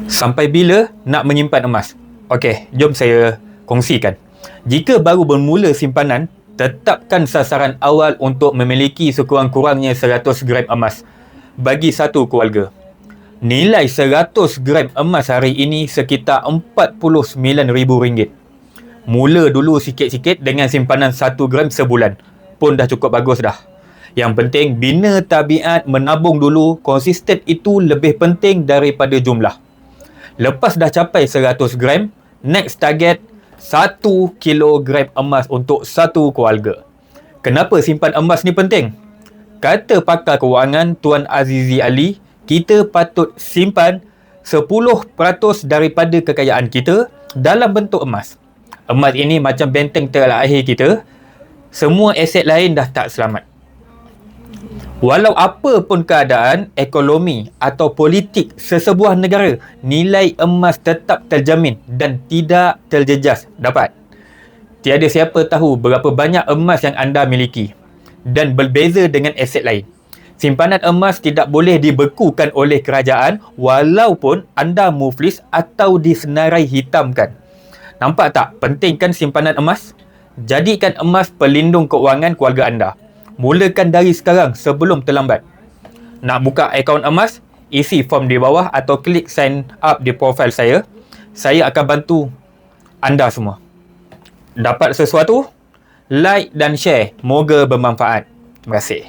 Sampai bila nak menyimpan emas? Okey, jom saya kongsikan. Jika baru bermula simpanan, tetapkan sasaran awal untuk memiliki sekurang-kurangnya 100 gram emas bagi satu keluarga. Nilai 100 gram emas hari ini sekitar RM49,000. Mula dulu sikit-sikit dengan simpanan 1 gram sebulan pun dah cukup bagus dah. Yang penting, bina tabiat menabung dulu. Konsisten itu lebih penting daripada jumlah. Lepas dah capai 100 gram, next target 1 kilogram emas untuk satu keluarga. Kenapa simpan emas ni penting? Kata pakar kewangan Tuan Azizi Ali, kita patut simpan 10% daripada kekayaan kita dalam bentuk emas. Emas ini macam benteng terakhir kita. Semua aset lain dah tak selamat. Walau apa pun keadaan, ekonomi atau politik sesebuah negara, nilai emas tetap terjamin dan tidak terjejas. Dapat. Tiada siapa tahu berapa banyak emas yang anda miliki dan berbeza dengan aset lain. Simpanan emas tidak boleh dibekukan oleh kerajaan walaupun anda muflis atau disenarai hitamkan. Nampak tak? Penting kan simpanan emas? Jadikan emas pelindung keuangan keluarga anda. Mulakan dari sekarang sebelum terlambat. Nak buka akaun emas? Isi form di bawah atau klik sign up di profil saya. Saya akan bantu anda semua. Dapat sesuatu? Like dan share. Moga bermanfaat. Terima kasih.